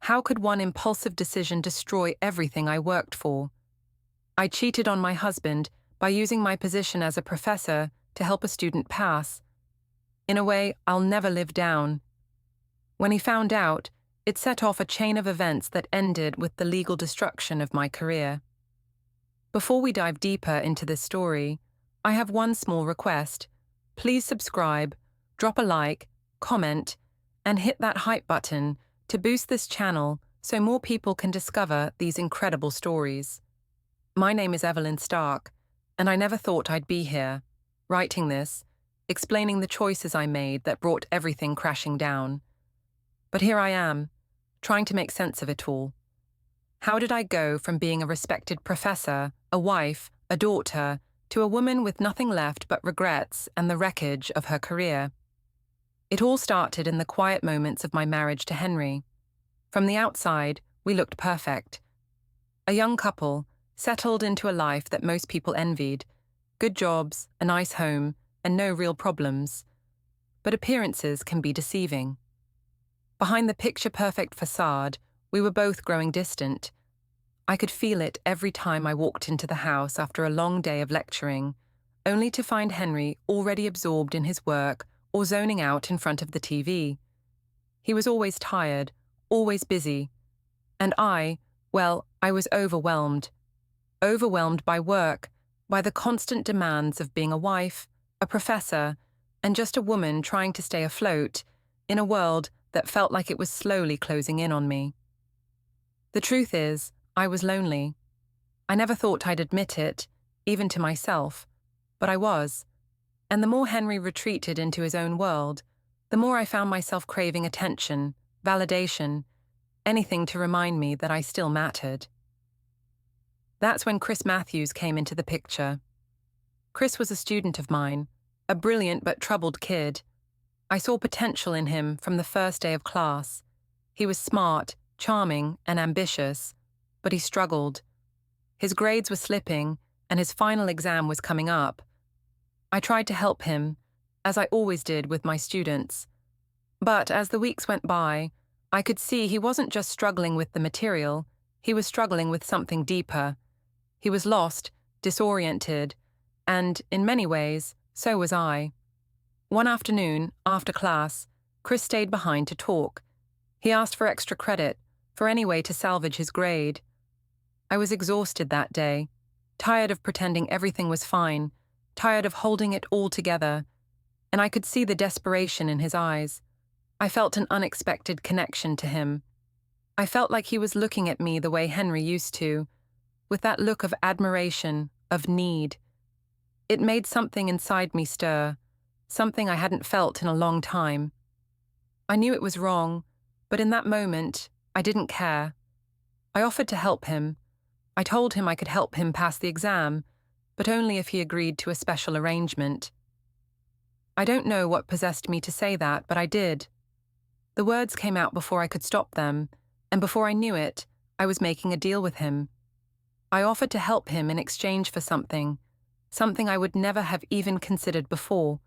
How could one impulsive decision destroy everything I worked for? I cheated on my husband by using my position as a professor to help a student pass, in a way I'll never live down. When he found out, it set off a chain of events that ended with the legal destruction of my career. Before we dive deeper into this story, I have one small request. Please subscribe, drop a like, comment, and hit that hype button to boost this channel so more people can discover these incredible stories. My name is Evelyn Stark, and I never thought I'd be here, writing this, explaining the choices I made that brought everything crashing down. But here I am, trying to make sense of it all. How did I go from being a respected professor, a wife, a daughter, to a woman with nothing left but regrets and the wreckage of her career? It all started in the quiet moments of my marriage to Henry. From the outside, we looked perfect. A young couple, settled into a life that most people envied, good jobs, a nice home, and no real problems. But appearances can be deceiving. Behind the picture-perfect facade, we were both growing distant. I could feel it every time I walked into the house after a long day of lecturing, only to find Henry already absorbed in his work or zoning out in front of the TV. He was always tired, always busy. And I was overwhelmed. Overwhelmed by work, by the constant demands of being a wife, a professor, and just a woman trying to stay afloat in a world that felt like it was slowly closing in on me. The truth is, I was lonely. I never thought I'd admit it, even to myself, but I was. And the more Henry retreated into his own world, the more I found myself craving attention, validation, anything to remind me that I still mattered. That's when Chris Matthews came into the picture. Chris was a student of mine, a brilliant but troubled kid. I saw potential in him from the first day of class. He was smart, charming, and ambitious, but he struggled. His grades were slipping, and his final exam was coming up. I tried to help him, as I always did with my students. But as the weeks went by, I could see he wasn't just struggling with the material, he was struggling with something deeper. He was lost, disoriented, and, in many ways, so was I. One afternoon, after class, Chris stayed behind to talk. He asked for extra credit, for any way to salvage his grade. I was exhausted that day, tired of pretending everything was fine, tired of holding it all together, and I could see the desperation in his eyes. I felt an unexpected connection to him. I felt like he was looking at me the way Henry used to, with that look of admiration, of need. It made something inside me stir, something I hadn't felt in a long time. I knew it was wrong, but in that moment, I didn't care. I offered to help him. I told him I could help him pass the exam, but only if he agreed to a special arrangement. I don't know what possessed me to say that, but I did. The words came out before I could stop them, and before I knew it, I was making a deal with him. I offered to help him in exchange for something I would never have even considered before,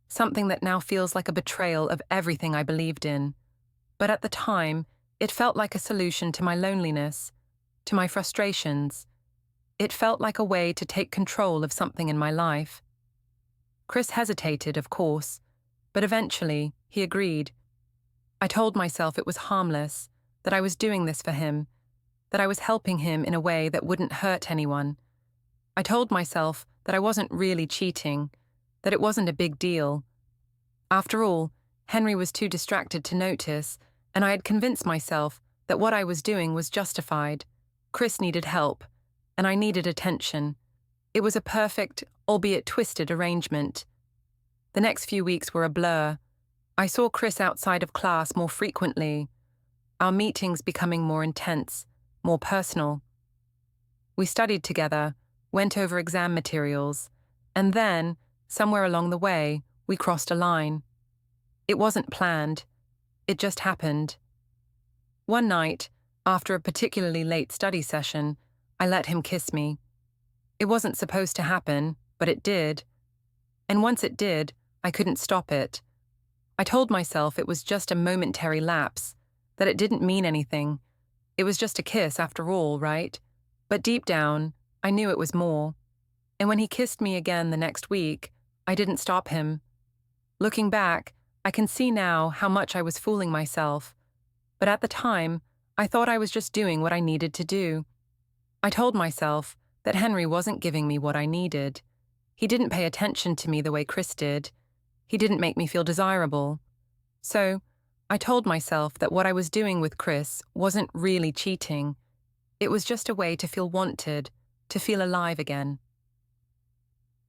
something that now feels like a betrayal of everything I believed in. But at the time, it felt like a solution to my loneliness, to my frustrations. It felt like a way to take control of something in my life. Chris hesitated, of course, but eventually he agreed. I told myself it was harmless, that I was doing this for him, that I was helping him in a way that wouldn't hurt anyone. I told myself that I wasn't really cheating, that it wasn't a big deal. After all, Henry was too distracted to notice, and I had convinced myself that what I was doing was justified. Chris needed help, and I needed attention. It was a perfect, albeit twisted, arrangement. The next few weeks were a blur. I saw Chris outside of class more frequently, our meetings becoming more intense, more personal. We studied together, went over exam materials, and then, somewhere along the way, we crossed a line. It wasn't planned. It just happened. One night, after a particularly late study session, I let him kiss me. It wasn't supposed to happen, but it did. And once it did, I couldn't stop it. I told myself it was just a momentary lapse, that it didn't mean anything. It was just a kiss after all, right? But deep down, I knew it was more. And when he kissed me again the next week, I didn't stop him. Looking back, I can see now how much I was fooling myself. But at the time, I thought I was just doing what I needed to do. I told myself that Henry wasn't giving me what I needed. He didn't pay attention to me the way Chris did. He didn't make me feel desirable. So, I told myself that what I was doing with Chris wasn't really cheating. It was just a way to feel wanted, to feel alive again.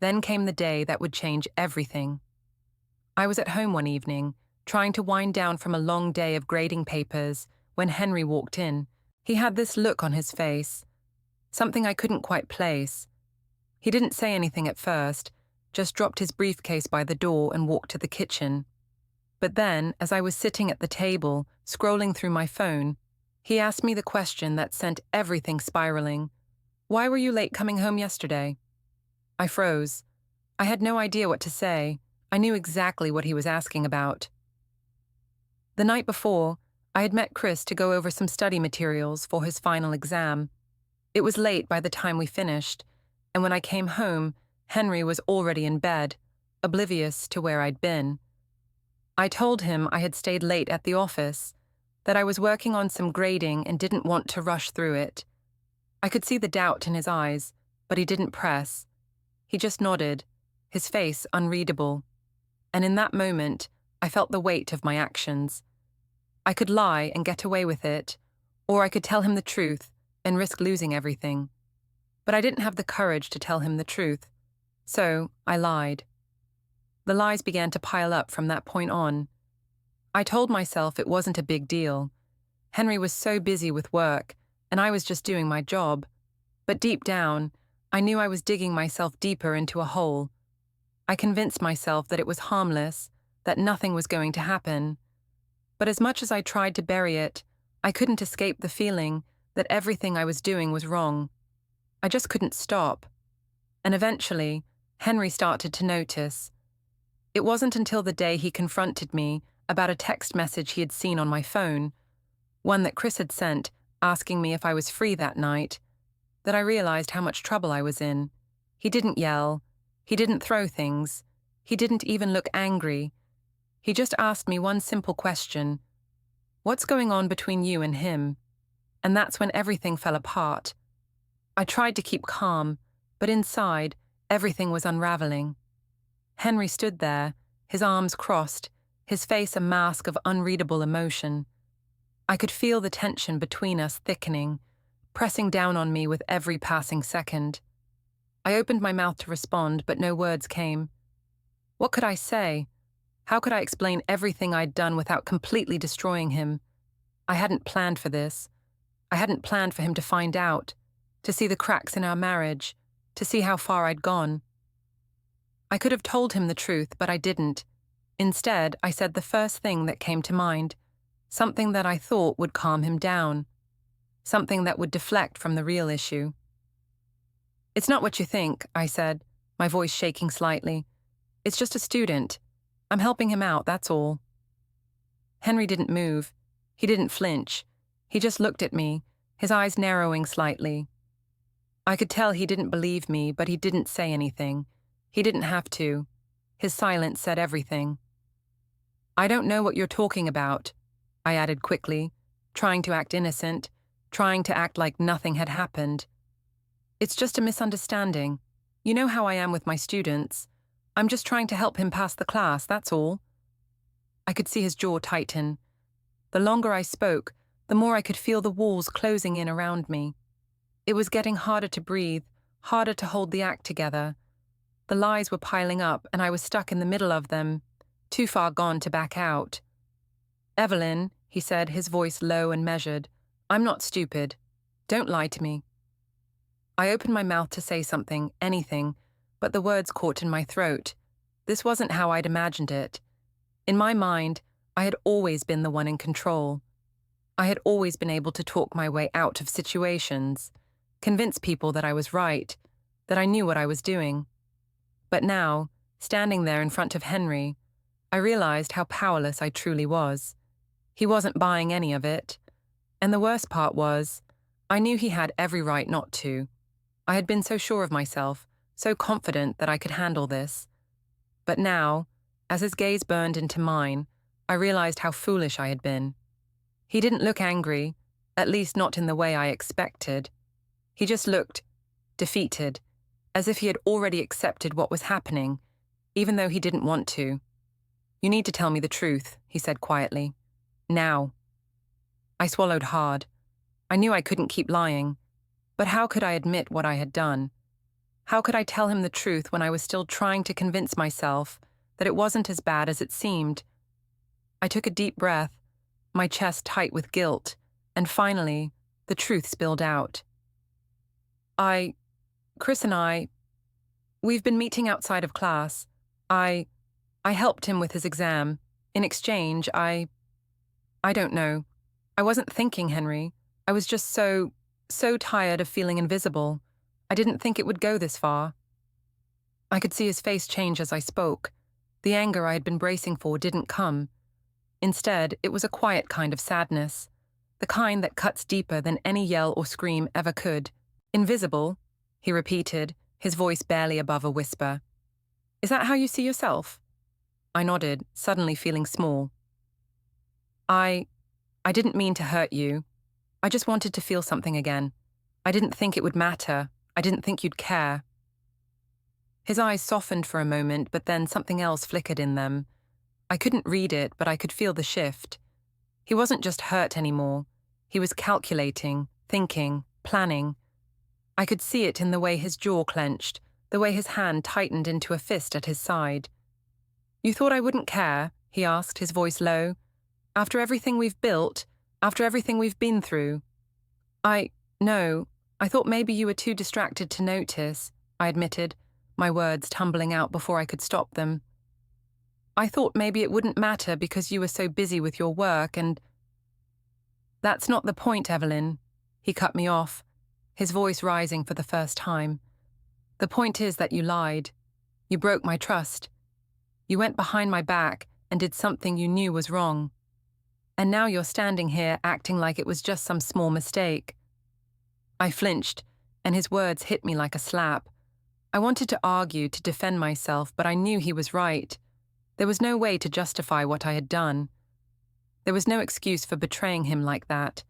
Then came the day that would change everything. I was at home one evening, trying to wind down from a long day of grading papers, when Henry walked in. He had this look on his face, something I couldn't quite place. He didn't say anything at first, just dropped his briefcase by the door and walked to the kitchen. But then, as I was sitting at the table, scrolling through my phone, he asked me the question that sent everything spiraling. "Why were you late coming home yesterday?" I froze. I had no idea what to say. I knew exactly what he was asking about. The night before, I had met Chris to go over some study materials for his final exam. It was late by the time we finished, and when I came home, Henry was already in bed, oblivious to where I'd been. I told him I had stayed late at the office, that I was working on some grading and didn't want to rush through it. I could see the doubt in his eyes, but he didn't press. He just nodded, his face unreadable. And in that moment, I felt the weight of my actions. I could lie and get away with it, or I could tell him the truth and risk losing everything. But I didn't have the courage to tell him the truth, so I lied. The lies began to pile up from that point on. I told myself it wasn't a big deal. Henry was so busy with work, and I was just doing my job. But deep down, I knew I was digging myself deeper into a hole. I convinced myself that it was harmless, that nothing was going to happen. But as much as I tried to bury it, I couldn't escape the feeling that everything I was doing was wrong. I just couldn't stop. And eventually, Henry started to notice. It wasn't until the day he confronted me about a text message he had seen on my phone, one that Chris had sent asking me if I was free that night, that I realized how much trouble I was in. He didn't yell. He didn't throw things. He didn't even look angry. He just asked me one simple question. "What's going on between you and him?" And that's when everything fell apart. I tried to keep calm, but inside, everything was unraveling. Henry stood there, his arms crossed, his face a mask of unreadable emotion. I could feel the tension between us thickening, pressing down on me with every passing second. I opened my mouth to respond, but no words came. What could I say? How could I explain everything I'd done without completely destroying him? I hadn't planned for this. I hadn't planned for him to find out, to see the cracks in our marriage, to see how far I'd gone. I could have told him the truth, but I didn't. Instead, I said the first thing that came to mind, something that I thought would calm him down, something that would deflect from the real issue. "It's not what you think," I said, my voice shaking slightly. "It's just a student. I'm helping him out, that's all." Henry didn't move. He didn't flinch. He just looked at me, his eyes narrowing slightly. I could tell he didn't believe me, but he didn't say anything. He didn't have to. His silence said everything. "I don't know what you're talking about," I added quickly, trying to act innocent, trying to act like nothing had happened. "It's just a misunderstanding. You know how I am with my students. I'm just trying to help him pass the class, that's all." I could see his jaw tighten. The longer I spoke, the more I could feel the walls closing in around me. It was getting harder to breathe, harder to hold the act together. The lies were piling up, and I was stuck in the middle of them, too far gone to back out. "Evelyn," he said, his voice low and measured, "I'm not stupid. Don't lie to me." I opened my mouth to say something, anything, but the words caught in my throat. This wasn't how I'd imagined it. In my mind, I had always been the one in control. I had always been able to talk my way out of situations, convince people that I was right, that I knew what I was doing. But now, standing there in front of Henry, I realized how powerless I truly was. He wasn't buying any of it. And the worst part was, I knew he had every right not to. I had been so sure of myself, so confident that I could handle this. But now, as his gaze burned into mine, I realized how foolish I had been. He didn't look angry, at least not in the way I expected. He just looked defeated, as if he had already accepted what was happening, even though he didn't want to. "You need to tell me the truth," he said quietly. "Now." I swallowed hard. I knew I couldn't keep lying, but how could I admit what I had done? How could I tell him the truth when I was still trying to convince myself that it wasn't as bad as it seemed? I took a deep breath, my chest tight with guilt, and finally, the truth spilled out. Chris and I, we've been meeting outside of class. I helped him with his exam. In exchange, I don't know. I wasn't thinking, Henry. I was just so tired of feeling invisible. I didn't think it would go this far. I could see his face change as I spoke. The anger I had been bracing for didn't come. Instead, it was a quiet kind of sadness, the kind that cuts deeper than any yell or scream ever could. "Invisible?" he repeated, his voice barely above a whisper. "Is that how you see yourself?" I nodded, suddenly feeling small. I didn't mean to hurt you. I just wanted to feel something again. I didn't think it would matter. I didn't think you'd care." His eyes softened for a moment, but then something else flickered in them. I couldn't read it, but I could feel the shift. He wasn't just hurt anymore. He was calculating, thinking, planning. I could see it in the way his jaw clenched, the way his hand tightened into a fist at his side. "You thought I wouldn't care?" he asked, his voice low. "After everything we've built, after everything we've been through?" No, I thought maybe you were too distracted to notice," I admitted, my words tumbling out before I could stop them. "I thought maybe it wouldn't matter because you were so busy with your work and—" "That's not the point, Evelyn," he cut me off, his voice rising for the first time. "The point is that you lied. You broke my trust. You went behind my back and did something you knew was wrong. And now you're standing here acting like it was just some small mistake." I flinched, and his words hit me like a slap. I wanted to argue, to defend myself, but I knew he was right. There was no way to justify what I had done. There was no excuse for betraying him like that.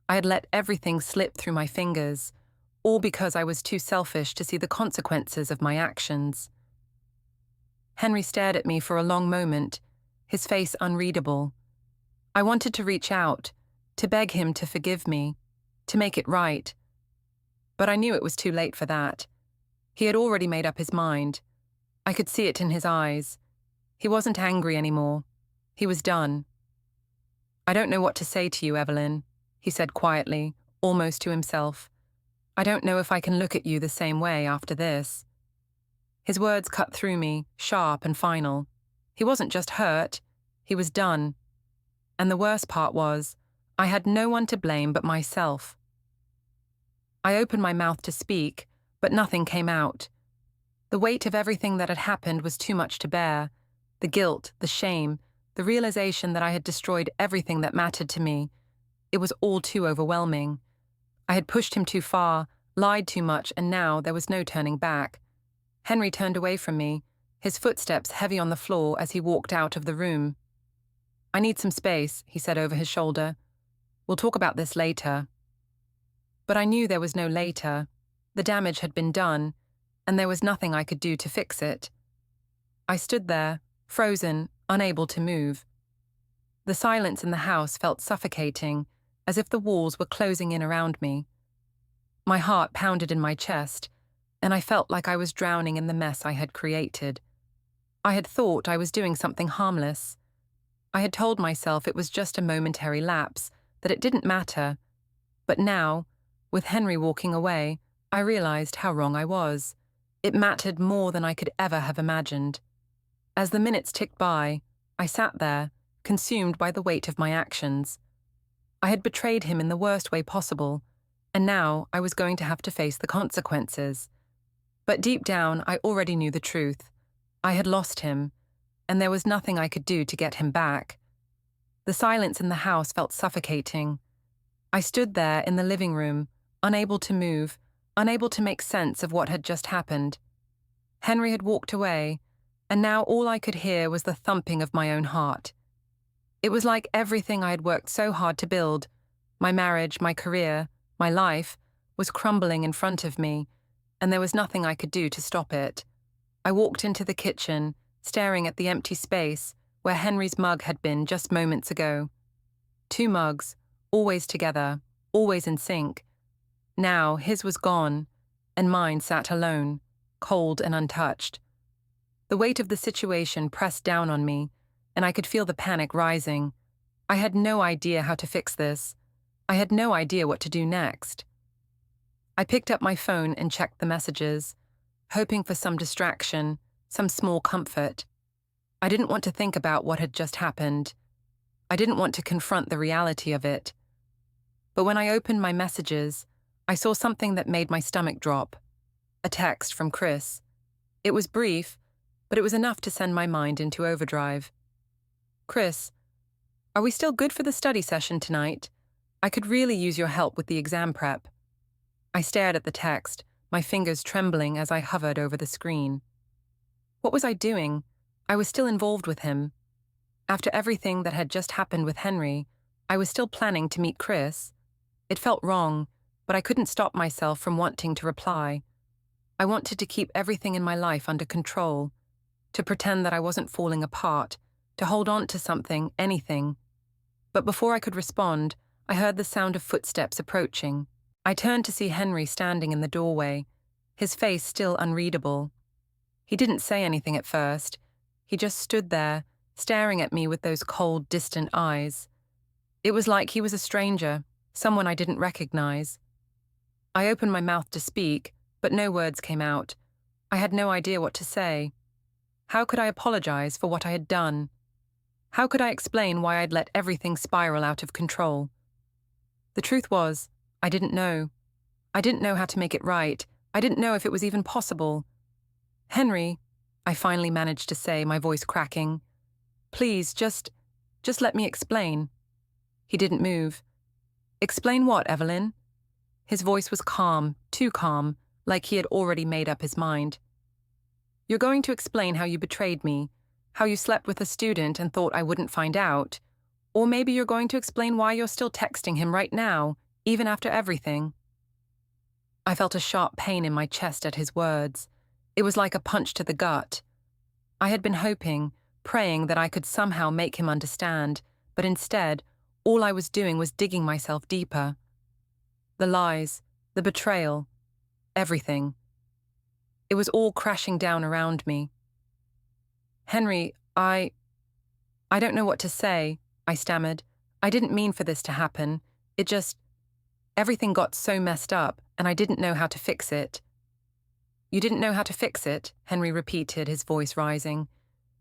I had let everything slip through my fingers, all because I was too selfish to see the consequences of my actions. Henry stared at me for a long moment, his face unreadable. I wanted to reach out, to beg him to forgive me, to make it right. But I knew it was too late for that. He had already made up his mind. I could see it in his eyes. He wasn't angry anymore. He was done. "I don't know what to say to you, Evelyn," he said quietly, almost to himself. "I don't know if I can look at you the same way after this." His words cut through me, sharp and final. He wasn't just hurt, he was done. And the worst part was, I had no one to blame but myself. I opened my mouth to speak, but nothing came out. The weight of everything that had happened was too much to bear. The guilt, the shame, the realization that I had destroyed everything that mattered to me. It was all too overwhelming. I had pushed him too far, lied too much, and now there was no turning back. Henry turned away from me, his footsteps heavy on the floor as he walked out of the room. "I need some space," he said over his shoulder. "We'll talk about this later." But I knew there was no later. The damage had been done, and there was nothing I could do to fix it. I stood there, frozen, unable to move. The silence in the house felt suffocating, as if the walls were closing in around me. My heart pounded in my chest, and I felt like I was drowning in the mess I had created. I had thought I was doing something harmless. I had told myself it was just a momentary lapse, that it didn't matter. But now, with Henry walking away, I realized how wrong I was. It mattered more than I could ever have imagined. As the minutes ticked by, I sat there, consumed by the weight of my actions. I had betrayed him in the worst way possible, and now I was going to have to face the consequences. But deep down, I already knew the truth. I had lost him, and there was nothing I could do to get him back. The silence in the house felt suffocating. I stood there in the living room, unable to move, unable to make sense of what had just happened. Henry had walked away, and now all I could hear was the thumping of my own heart. It was like everything I had worked so hard to build, my marriage, my career, my life, was crumbling in front of me, and there was nothing I could do to stop it. I walked into the kitchen, staring at the empty space where Henry's mug had been just moments ago. 2 mugs, always together, always in sync. Now his was gone, and mine sat alone, cold and untouched. The weight of the situation pressed down on me, and I could feel the panic rising. I had no idea how to fix this. I had no idea what to do next. I picked up my phone and checked the messages, hoping for some distraction, some small comfort. I didn't want to think about what had just happened. I didn't want to confront the reality of it. But when I opened my messages, I saw something that made my stomach drop. A text from Chris. It was brief, but it was enough to send my mind into overdrive. "Chris, are we still good for the study session tonight? I could really use your help with the exam prep." I stared at the text, my fingers trembling as I hovered over the screen. What was I doing? I was still involved with him. After everything that had just happened with Henry, I was still planning to meet Chris. It felt wrong, but I couldn't stop myself from wanting to reply. I wanted to keep everything in my life under control, to pretend that I wasn't falling apart, to hold on to something, anything. But before I could respond, I heard the sound of footsteps approaching. I turned to see Henry standing in the doorway, his face still unreadable. He didn't say anything at first. He just stood there, staring at me with those cold, distant eyes. It was like he was a stranger, someone I didn't recognize. I opened my mouth to speak, but no words came out. I had no idea what to say. How could I apologize for what I had done? How could I explain why I'd let everything spiral out of control? The truth was, I didn't know. I didn't know how to make it right. I didn't know if it was even possible. "Henry," I finally managed to say, my voice cracking. "Please, just let me explain." He didn't move. "Explain what, Evelyn?" His voice was calm, too calm, like he had already made up his mind. "You're going to explain how you betrayed me, how you slept with a student and thought I wouldn't find out. Or maybe you're going to explain why you're still texting him right now, even after everything." I felt a sharp pain in my chest at his words. It was like a punch to the gut. I had been hoping, praying that I could somehow make him understand, but instead, all I was doing was digging myself deeper. The lies, the betrayal, everything. It was all crashing down around me. "Henry, I don't know what to say," I stammered. "I didn't mean for this to happen. Everything got so messed up, and I didn't know how to fix it." "You didn't know how to fix it?" Henry repeated, his voice rising.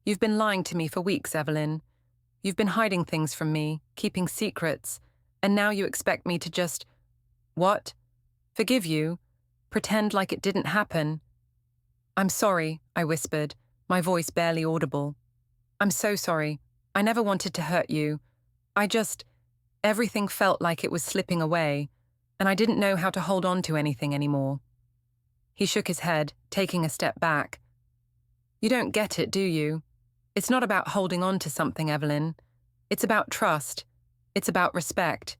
"You've been lying to me for weeks, Evelyn. You've been hiding things from me, keeping secrets, and now you expect me to just... What? Forgive you? Pretend like it didn't happen?" "I'm sorry," I whispered, my voice barely audible. "I'm so sorry. I never wanted to hurt you. Everything felt like it was slipping away, and I didn't know how to hold on to anything anymore." He shook his head, taking a step back. "You don't get it, do you? It's not about holding on to something, Evelyn. It's about trust. It's about respect.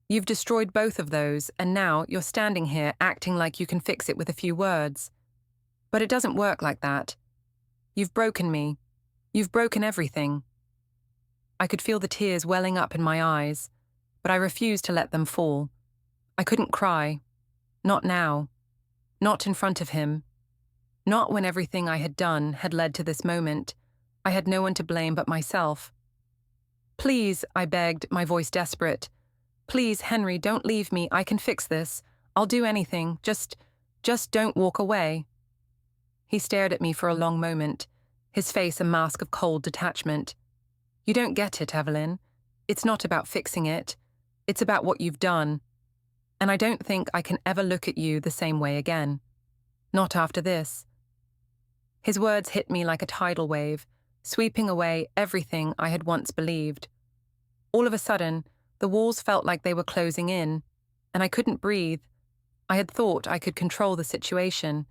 You've destroyed both of those, and now you're standing here acting like you can fix it with a few words. But it doesn't work like that. You've broken me. You've broken everything." I could feel the tears welling up in my eyes, but I refused to let them fall. I couldn't cry. Not now. Not in front of him. Not when everything I had done had led to this moment. I had no one to blame but myself. "Please," I begged, my voice desperate. "Please, Henry, don't leave me. I can fix this. I'll do anything. Just don't walk away." He stared at me for a long moment, his face a mask of cold detachment. "You don't get it, Evelyn. It's not about fixing it. It's about what you've done. And I don't think I can ever look at you the same way again. Not after this." His words hit me like a tidal wave, sweeping away everything I had once believed. All of a sudden, the walls felt like they were closing in, and I couldn't breathe. I had thought I could control the situation.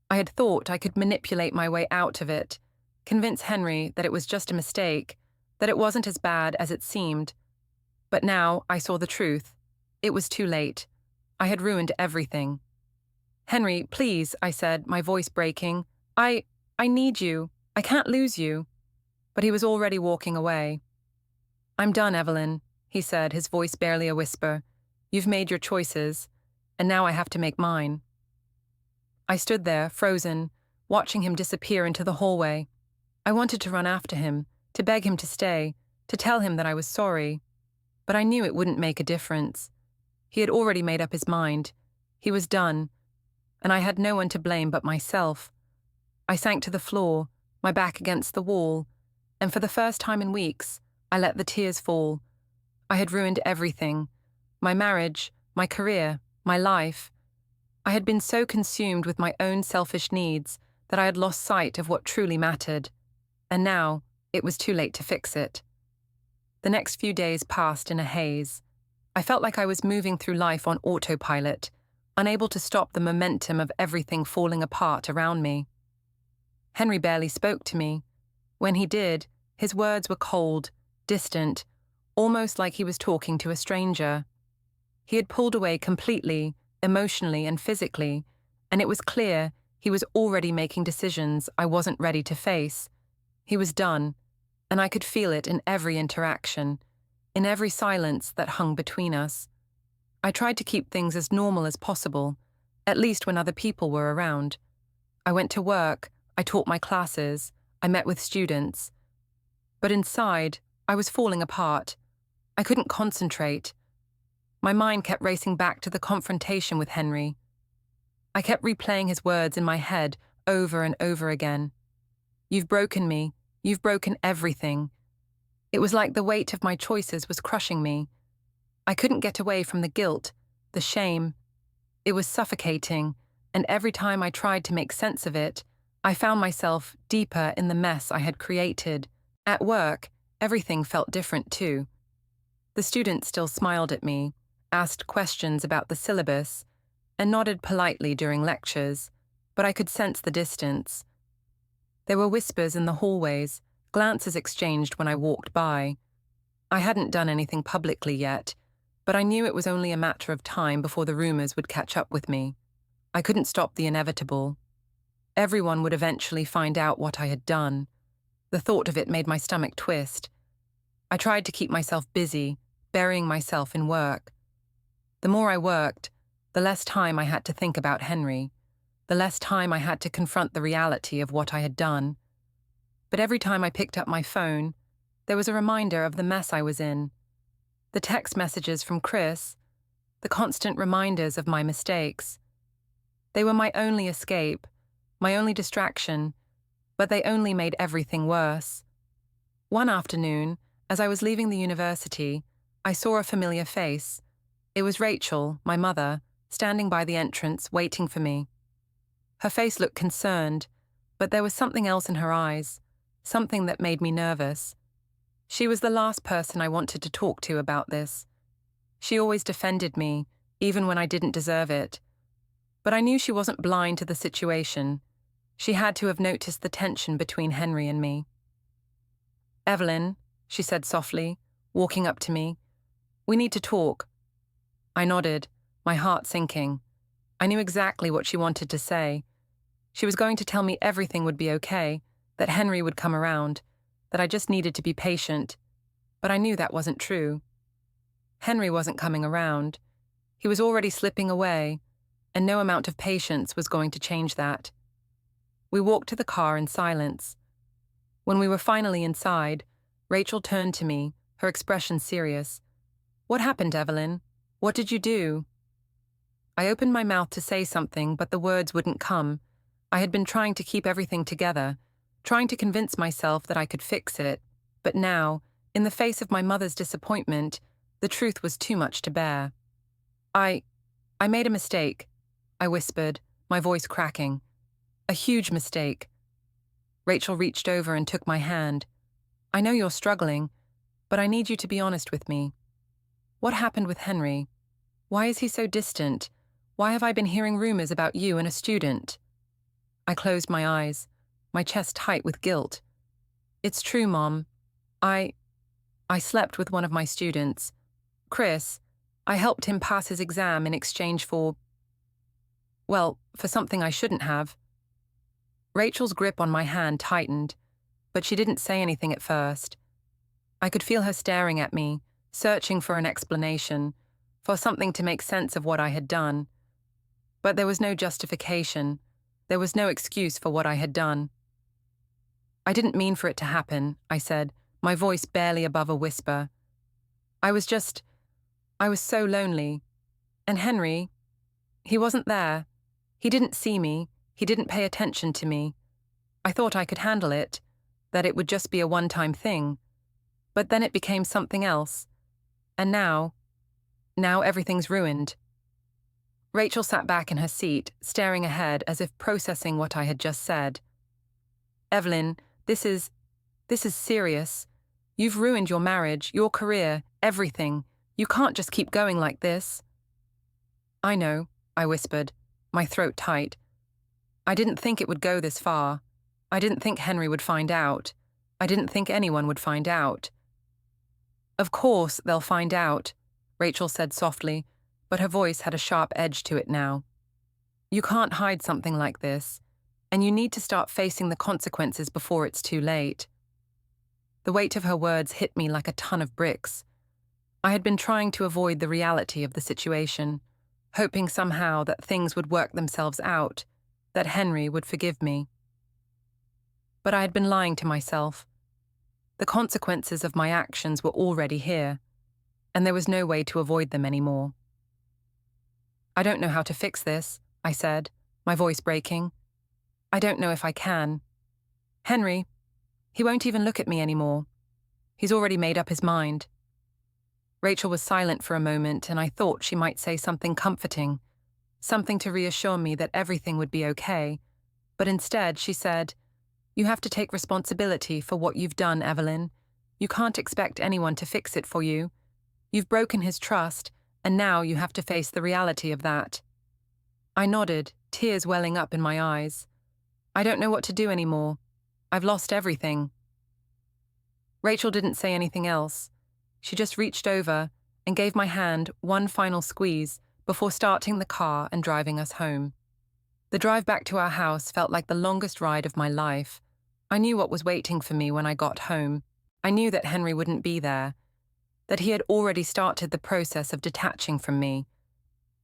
I had thought I could manipulate my way out of it, convince Henry that it was just a mistake, that it wasn't as bad as it seemed. But now I saw the truth. It was too late. I had ruined everything. "Henry, please," I said, my voice breaking. I need you. I can't lose you." But he was already walking away. "I'm done, Evelyn," he said, his voice barely a whisper. "You've made your choices, and now I have to make mine." I stood there, frozen, watching him disappear into the hallway. I wanted to run after him, to beg him to stay, to tell him that I was sorry. But I knew it wouldn't make a difference. He had already made up his mind. He was done, and I had no one to blame but myself. I sank to the floor, my back against the wall, and for the first time in weeks, I let the tears fall. I had ruined everything. My marriage, my career, my life. I had been so consumed with my own selfish needs that I had lost sight of what truly mattered. And now, it was too late to fix it. The next few days passed in a haze. I felt like I was moving through life on autopilot, unable to stop the momentum of everything falling apart around me. Henry barely spoke to me. When he did, his words were cold, distant, almost like he was talking to a stranger. He had pulled away completely, emotionally and physically, and it was clear he was already making decisions I wasn't ready to face. He was done, and I could feel it in every interaction, in every silence that hung between us. I tried to keep things as normal as possible, at least when other people were around. I went to work, I taught my classes, I met with students. But inside, I was falling apart. I couldn't concentrate. My mind kept racing back to the confrontation with Henry. I kept replaying his words in my head over and over again. "You've broken me. You've broken everything." It was like the weight of my choices was crushing me. I couldn't get away from the guilt, the shame. It was suffocating, and every time I tried to make sense of it, I found myself deeper in the mess I had created. At work, everything felt different too. The students still smiled at me, asked questions about the syllabus, and nodded politely during lectures, but I could sense the distance. There were whispers in the hallways, glances exchanged when I walked by. I hadn't done anything publicly yet, but I knew it was only a matter of time before the rumors would catch up with me. I couldn't stop the inevitable. Everyone would eventually find out what I had done. The thought of it made my stomach twist. I tried to keep myself busy, burying myself in work. The more I worked, the less time I had to think about Henry, the less time I had to confront the reality of what I had done. But every time I picked up my phone, there was a reminder of the mess I was in. The text messages from Chris, the constant reminders of my mistakes. They were my only escape, my only distraction, but they only made everything worse. One afternoon, as I was leaving the university, I saw a familiar face. It was Rachel, my mother, standing by the entrance, waiting for me. Her face looked concerned, but there was something else in her eyes, something that made me nervous. She was the last person I wanted to talk to about this. She always defended me, even when I didn't deserve it. But I knew she wasn't blind to the situation. She had to have noticed the tension between Henry and me. "Evelyn," she said softly, walking up to me, "we need to talk." I nodded, my heart sinking. I knew exactly what she wanted to say. She was going to tell me everything would be okay, that Henry would come around, that I just needed to be patient. But I knew that wasn't true. Henry wasn't coming around. He was already slipping away, and no amount of patience was going to change that. We walked to the car in silence. When we were finally inside, Rachel turned to me, her expression serious. "What happened, Evelyn? What did you do?" I opened my mouth to say something, but the words wouldn't come. I had been trying to keep everything together, trying to convince myself that I could fix it, but now, in the face of my mother's disappointment, the truth was too much to bear. I made a mistake," I whispered, my voice cracking. "A huge mistake." Rachel reached over and took my hand. "I know you're struggling, But I need you to be honest with me. What happened with Henry? Why is he so distant? Why have I been hearing rumors about you and a student? I closed my eyes, my chest tight with guilt. It's true, Mom. I slept with one of my students. Chris. I helped him pass his exam in exchange for something I shouldn't have. Rachel's grip on my hand tightened, but she didn't say anything at first. I could feel her staring at me, searching for an explanation, for something to make sense of what I had done. But there was no justification. There was no excuse for what I had done. I didn't mean for it to happen, I said, my voice barely above a whisper. I was so lonely. And Henry, he wasn't there. He didn't see me. He didn't pay attention to me. I thought I could handle it, that it would just be a one-time thing. But then it became something else. And now everything's ruined. Rachel sat back in her seat, staring ahead as if processing what I had just said. Evelyn, this is serious. You've ruined your marriage, your career, everything. You can't just keep going like this. I know, I whispered, my throat tight. I didn't think it would go this far. I didn't think Henry would find out. I didn't think anyone would find out. Of course they'll find out, Rachel said softly, but her voice had a sharp edge to it now. You can't hide something like this, and you need to start facing the consequences before it's too late. The weight of her words hit me like a ton of bricks. I had been trying to avoid the reality of the situation, hoping somehow that things would work themselves out, that Henry would forgive me. But I had been lying to myself. The consequences of my actions were already here, and there was no way to avoid them anymore. I don't know how to fix this, I said, my voice breaking. I don't know if I can. Henry, he won't even look at me anymore. He's already made up his mind. Rachel was silent for a moment, and I thought she might say something comforting, something to reassure me that everything would be okay. But instead, she said, You have to take responsibility for what you've done, Evelyn. You can't expect anyone to fix it for you. You've broken his trust, and now you have to face the reality of that. I nodded, tears welling up in my eyes. I don't know what to do anymore. I've lost everything. Rachel didn't say anything else. She just reached over and gave my hand one final squeeze before starting the car and driving us home. The drive back to our house felt like the longest ride of my life. I knew what was waiting for me when I got home. I knew that Henry wouldn't be there, that he had already started the process of detaching from me.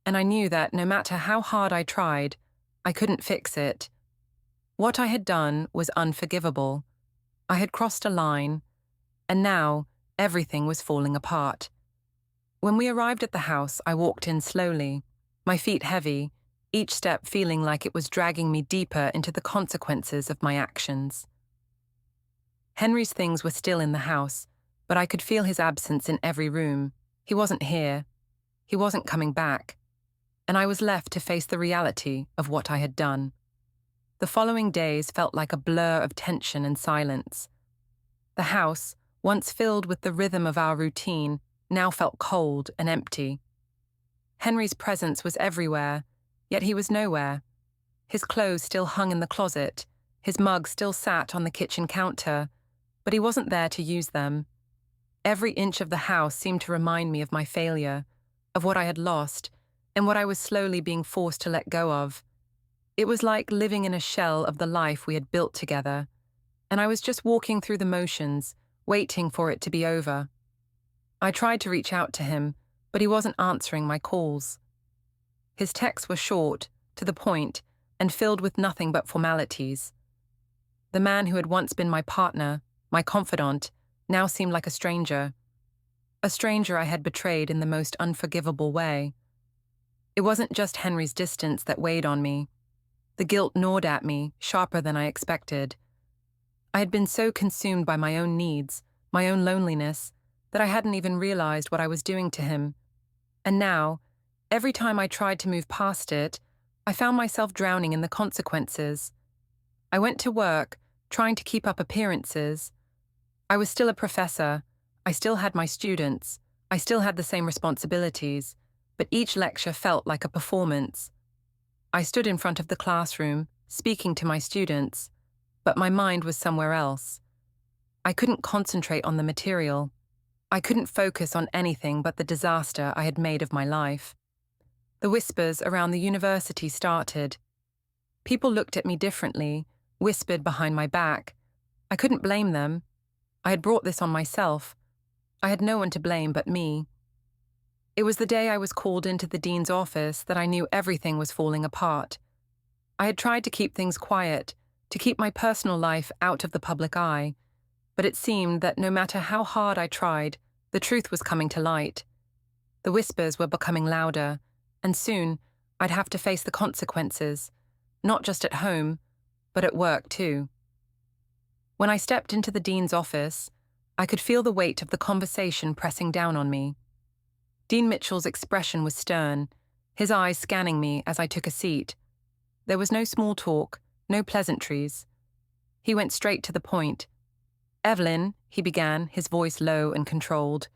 And I knew that no matter how hard I tried, I couldn't fix it. What I had done was unforgivable. I had crossed a line, and now everything was falling apart. When we arrived at the house, I walked in slowly, my feet heavy, each step feeling like it was dragging me deeper into the consequences of my actions. Henry's things were still in the house, but I could feel his absence in every room. He wasn't here. He wasn't coming back. And I was left to face the reality of what I had done. The following days felt like a blur of tension and silence. The house, once filled with the rhythm of our routine, now felt cold and empty. Henry's presence was everywhere, yet he was nowhere. His clothes still hung in the closet, his mug still sat on the kitchen counter, but he wasn't there to use them. Every inch of the house seemed to remind me of my failure, of what I had lost, and what I was slowly being forced to let go of. It was like living in a shell of the life we had built together, and I was just walking through the motions, waiting for it to be over. I tried to reach out to him, but he wasn't answering my calls. His texts were short, to the point, and filled with nothing but formalities. The man who had once been my partner, my confidant, now seemed like a stranger I had betrayed in the most unforgivable way. It wasn't just Henry's distance that weighed on me. The guilt gnawed at me, sharper than I expected. I had been so consumed by my own needs, my own loneliness, that I hadn't even realized what I was doing to him. And now, every time I tried to move past it, I found myself drowning in the consequences. I went to work, trying to keep up appearances. I was still a professor. I still had my students, I still had the same responsibilities, but each lecture felt like a performance. I stood in front of the classroom, speaking to my students, but my mind was somewhere else. I couldn't concentrate on the material. I couldn't focus on anything but the disaster I had made of my life. The whispers around the university started. People looked at me differently, whispered behind my back. I couldn't blame them. I had brought this on myself. I had no one to blame but me. It was the day I was called into the dean's office that I knew everything was falling apart. I had tried to keep things quiet, to keep my personal life out of the public eye, but it seemed that no matter how hard I tried, the truth was coming to light. The whispers were becoming louder, and soon I'd have to face the consequences, not just at home, but at work too. When I stepped into the dean's office, I could feel the weight of the conversation pressing down on me. Dean Mitchell's expression was stern, his eyes scanning me as I took a seat. There was no small talk, no pleasantries. He went straight to the point. "Evelyn," he began, his voice low and controlled,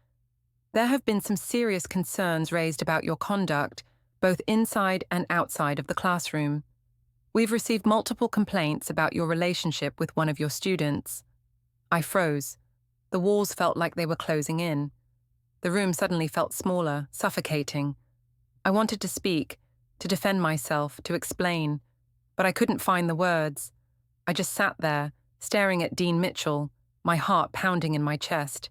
"there have been some serious concerns raised about your conduct, both inside and outside of the classroom. We've received multiple complaints about your relationship with one of your students." I froze. The walls felt like they were closing in. The room suddenly felt smaller, suffocating. I wanted to speak, to defend myself, to explain, but I couldn't find the words. I just sat there, staring at Dean Mitchell, my heart pounding in my chest.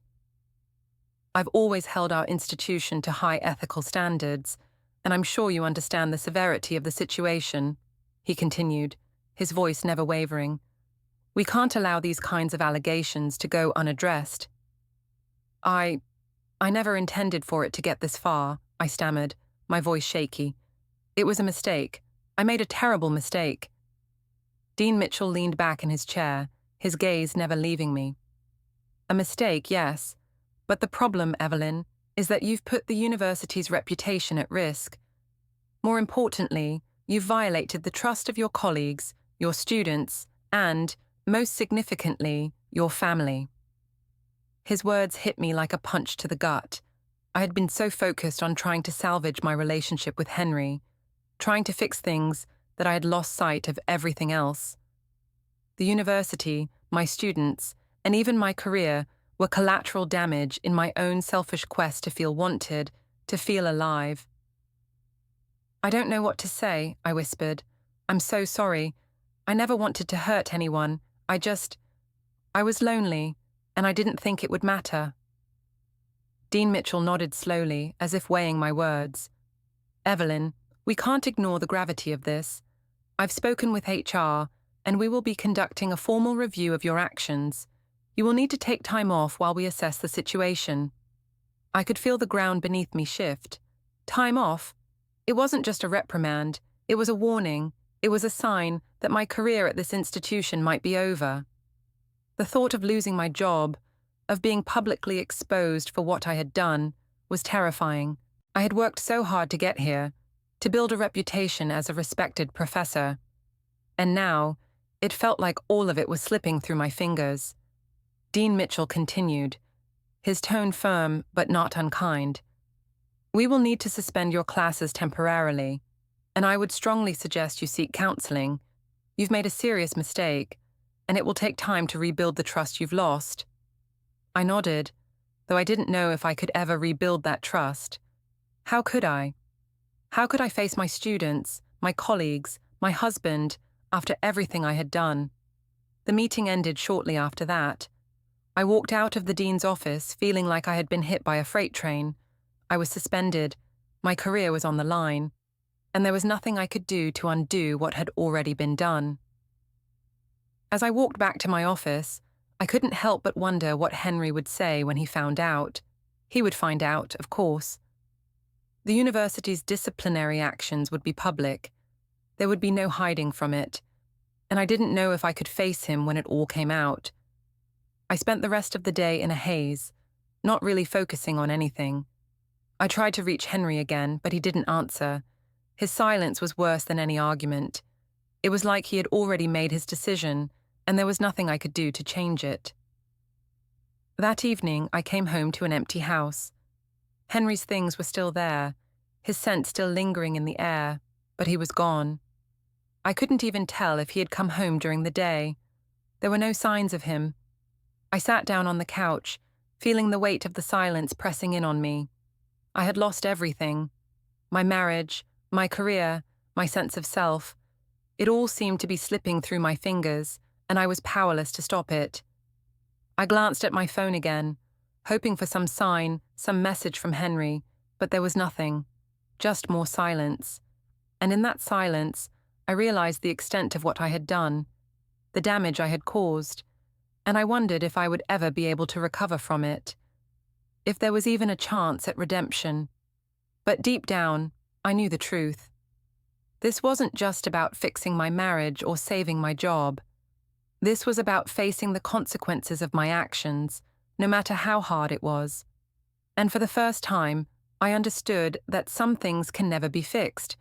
"I've always held our institution to high ethical standards, and I'm sure you understand the severity of the situation," he continued, his voice never wavering. "We can't allow these kinds of allegations to go unaddressed." I never intended for it to get this far," I stammered, my voice shaky. "It was a mistake. I made a terrible mistake." Dean Mitchell leaned back in his chair, his gaze never leaving me. "A mistake, yes. But the problem, Evelyn, is that you've put the university's reputation at risk. More importantly, you've violated the trust of your colleagues, your students, and, most significantly, your family." His words hit me like a punch to the gut. I had been so focused on trying to salvage my relationship with Henry, trying to fix things, that I had lost sight of everything else. The university, my students, and even my career were collateral damage in my own selfish quest to feel wanted, to feel alive. "I don't know what to say," I whispered. "I'm so sorry. I never wanted to hurt anyone. I was lonely, and I didn't think it would matter." Dean Mitchell nodded slowly, as if weighing my words. "Evelyn, we can't ignore the gravity of this. I've spoken with HR, and we will be conducting a formal review of your actions. You will need to take time off while we assess the situation." I could feel the ground beneath me shift. Time off? It wasn't just a reprimand. It was a warning. It was a sign that my career at this institution might be over. The thought of losing my job, of being publicly exposed for what I had done, was terrifying. I had worked so hard to get here, to build a reputation as a respected professor. And now, it felt like all of it was slipping through my fingers. Dean Mitchell continued, his tone firm but not unkind. "We will need to suspend your classes temporarily, and I would strongly suggest you seek counseling. You've made a serious mistake, and it will take time to rebuild the trust you've lost." I nodded, though I didn't know if I could ever rebuild that trust. How could I? How could I face my students, my colleagues, my husband, after everything I had done? The meeting ended shortly after that. I walked out of the dean's office feeling like I had been hit by a freight train. I was suspended, my career was on the line, and there was nothing I could do to undo what had already been done. As I walked back to my office, I couldn't help but wonder what Henry would say when he found out. He would find out, of course. The university's disciplinary actions would be public. There would be no hiding from it, and I didn't know if I could face him when it all came out. I spent the rest of the day in a haze, not really focusing on anything. I tried to reach Henry again, but he didn't answer. His silence was worse than any argument. It was like he had already made his decision, and there was nothing I could do to change it. That evening, I came home to an empty house. Henry's things were still there, his scent still lingering in the air, but he was gone. I couldn't even tell if he had come home during the day. There were no signs of him. I sat down on the couch, feeling the weight of the silence pressing in on me. I had lost everything. My marriage, my career, my sense of self. It all seemed to be slipping through my fingers, and I was powerless to stop it. I glanced at my phone again, hoping for some sign, some message from Henry, but there was nothing, just more silence. And in that silence, I realized the extent of what I had done, the damage I had caused, and I wondered if I would ever be able to recover from it, if there was even a chance at redemption. But deep down, I knew the truth. This wasn't just about fixing my marriage or saving my job. This was about facing the consequences of my actions, no matter how hard it was. And for the first time, I understood that some things can never be fixed.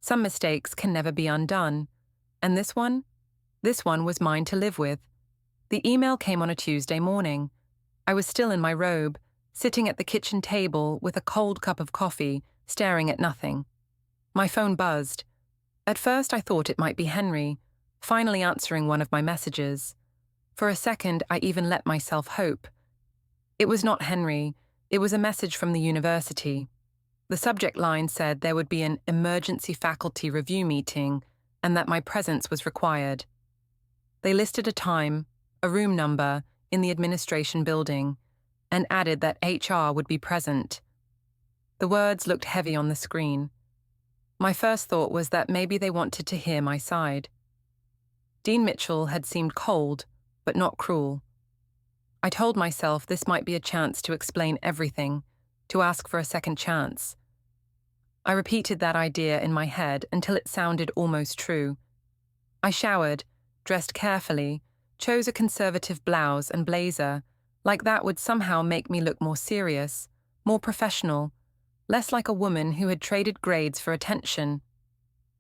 Some mistakes can never be undone. And this one was mine to live with. The email came on a Tuesday morning. I was still in my robe, sitting at the kitchen table with a cold cup of coffee, staring at nothing. My phone buzzed. At first I thought it might be Henry, finally answering one of my messages. For a second I even let myself hope. It was not Henry, it was a message from the university. The subject line said there would be an emergency faculty review meeting and that my presence was required. They listed a time, a room number, in the administration building, and added that HR would be present. The words looked heavy on the screen. My first thought was that maybe they wanted to hear my side. Dean Mitchell had seemed cold, but not cruel. I told myself this might be a chance to explain everything, to ask for a second chance. I repeated that idea in my head until it sounded almost true. I showered, dressed carefully, chose a conservative blouse and blazer, like that would somehow make me look more serious, more professional, less like a woman who had traded grades for attention.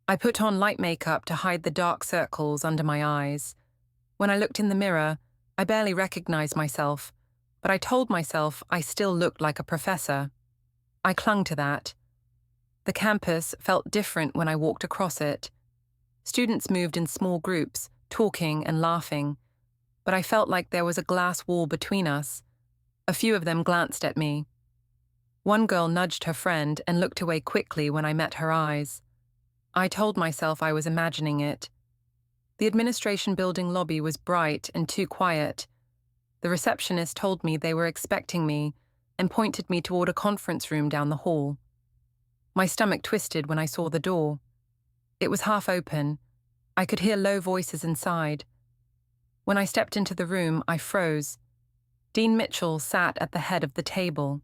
I put on light makeup to hide the dark circles under my eyes. When I looked in the mirror, I barely recognized myself, but I told myself I still looked like a professor. I clung to that. The campus felt different when I walked across it. Students moved in small groups, talking and laughing, but I felt like there was a glass wall between us. A few of them glanced at me. One girl nudged her friend and looked away quickly when I met her eyes. I told myself I was imagining it. The administration building lobby was bright and too quiet. The receptionist told me they were expecting me and pointed me toward a conference room down the hall. My stomach twisted when I saw the door. It was half open. I could hear low voices inside. When I stepped into the room, I froze. Dean Mitchell sat at the head of the table.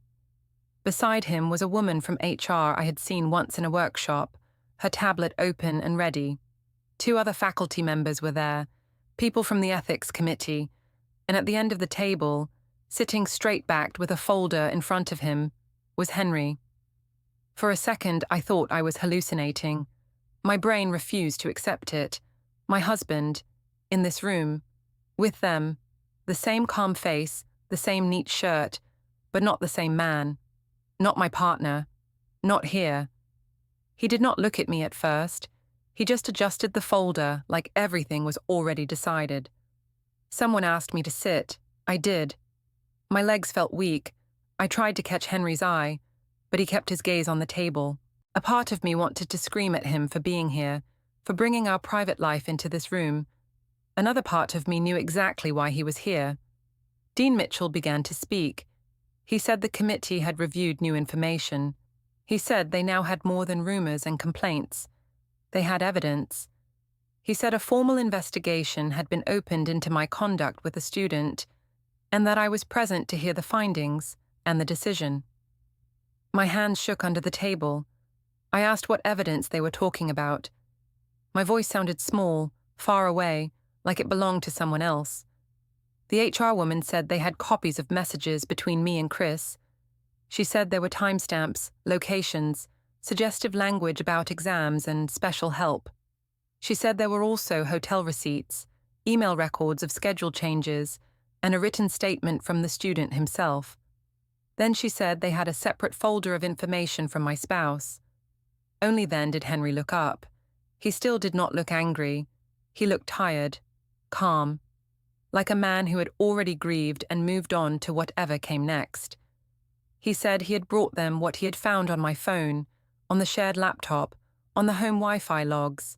Beside him was a woman from HR I had seen once in a workshop, her tablet open and ready. 2 other faculty members were there, people from the ethics committee, and at the end of the table, sitting straight-backed with a folder in front of him, was Henry. For a second, I thought I was hallucinating. My brain refused to accept it. My husband, in this room, with them, the same calm face, the same neat shirt, but not the same man. Not my partner. Not here. He did not look at me at first. He just adjusted the folder like everything was already decided. Someone asked me to sit. I did. My legs felt weak. I tried to catch Henry's eye, but he kept his gaze on the table. A part of me wanted to scream at him for being here, for bringing our private life into this room. Another part of me knew exactly why he was here. Dean Mitchell began to speak. He said the committee had reviewed new information. He said they now had more than rumors and complaints. They had evidence. He said a formal investigation had been opened into my conduct with a student, and that I was present to hear the findings and the decision. My hands shook under the table. I asked what evidence they were talking about. My voice sounded small, far away, like it belonged to someone else. The HR woman said they had copies of messages between me and Chris. She said there were timestamps, locations, suggestive language about exams and special help. She said there were also hotel receipts, email records of schedule changes, and a written statement from the student himself. Then she said they had a separate folder of information from my spouse. Only then did Henry look up. He still did not look angry. He looked tired, calm, like a man who had already grieved and moved on to whatever came next. He said he had brought them what he had found on my phone, on the shared laptop, on the home Wi-Fi logs.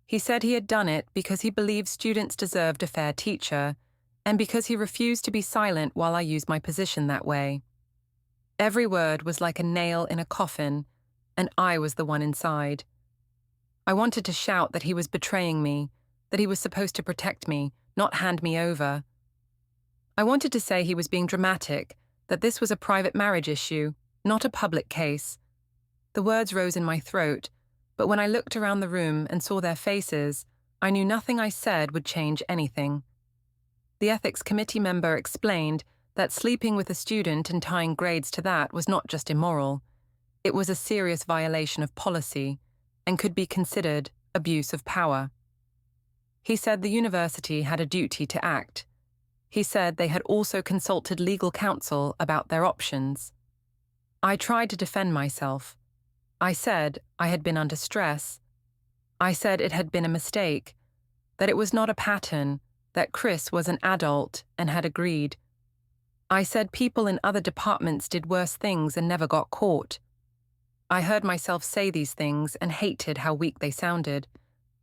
He said he had done it because he believed students deserved a fair teacher, and because he refused to be silent while I used my position that way. Every word was like a nail in a coffin, and I was the one inside. I wanted to shout that he was betraying me, that he was supposed to protect me, not hand me over. I wanted to say he was being dramatic, that this was a private marriage issue, not a public case. The words rose in my throat, but when I looked around the room and saw their faces, I knew nothing I said would change anything. The ethics committee member explained that sleeping with a student and tying grades to that was not just immoral. It was a serious violation of policy and could be considered abuse of power. He said the university had a duty to act. He said they had also consulted legal counsel about their options. I tried to defend myself. I said I had been under stress. I said it had been a mistake, that it was not a pattern, that Chris was an adult and had agreed. I said people in other departments did worse things and never got caught. I heard myself say these things and hated how weak they sounded,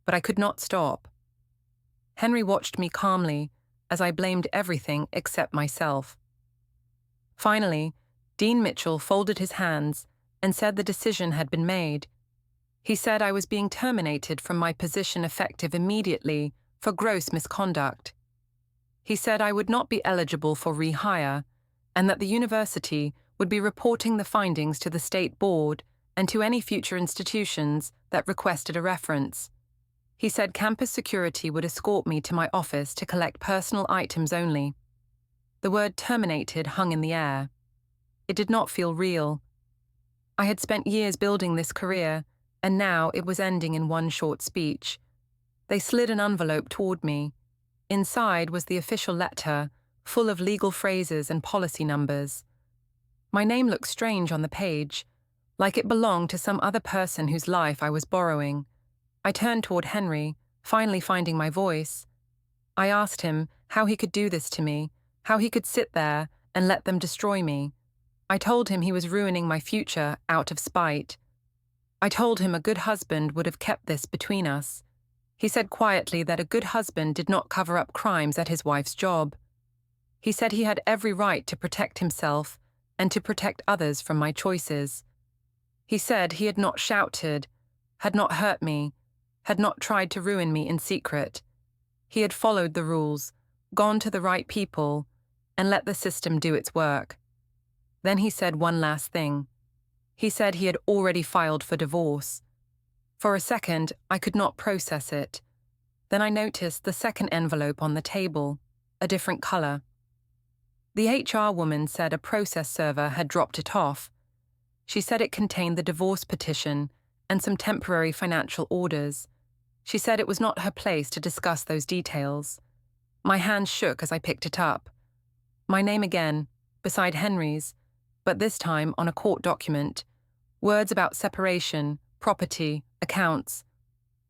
but I could not stop. Henry watched me calmly as I blamed everything except myself. Finally, Dean Mitchell folded his hands and said the decision had been made. He said I was being terminated from my position effective immediately for gross misconduct. He said I would not be eligible for rehire and that the university would be reporting the findings to the state board and to any future institutions that requested a reference. He said campus security would escort me to my office to collect personal items only. The word terminated hung in the air. It did not feel real. I had spent years building this career, and now it was ending in one short speech. They slid an envelope toward me. Inside was the official letter, full of legal phrases and policy numbers. My name looked strange on the page, like it belonged to some other person whose life I was borrowing. I turned toward Henry, finally finding my voice. I asked him how he could do this to me, how he could sit there and let them destroy me. I told him he was ruining my future out of spite. I told him a good husband would have kept this between us. He said quietly that a good husband did not cover up crimes at his wife's job. He said he had every right to protect himself and to protect others from my choices. He said he had not shouted, had not hurt me, had not tried to ruin me in secret. He had followed the rules, gone to the right people, and let the system do its work. Then he said one last thing. He said he had already filed for divorce. For a second, I could not process it. Then I noticed the second envelope on the table, a different color. The HR woman said a process server had dropped it off. She said it contained the divorce petition and some temporary financial orders. She said it was not her place to discuss those details. My hand shook as I picked it up. My name again, beside Henry's, but this time on a court document. Words about separation, property, accounts.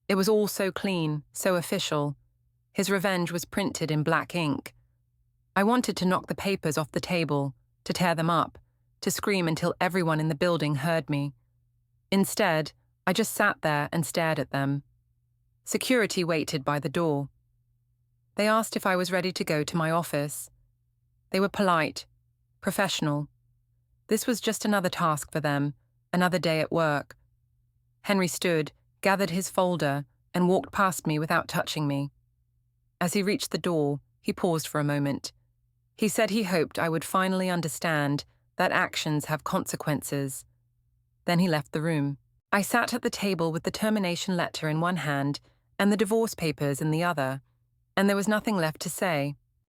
It was all so clean, so official. His revenge was printed in black ink. I wanted to knock the papers off the table, to tear them up, to scream until everyone in the building heard me. Instead, I just sat there and stared at them. Security waited by the door. They asked if I was ready to go to my office. They were polite, professional. This was just another task for them, another day at work. Henry stood, gathered his folder, and walked past me without touching me. As he reached the door, he paused for a moment. He said he hoped I would finally understand that actions have consequences. Then he left the room. I sat at the table with the termination letter in one hand and the divorce papers in the other, and there was nothing left to say.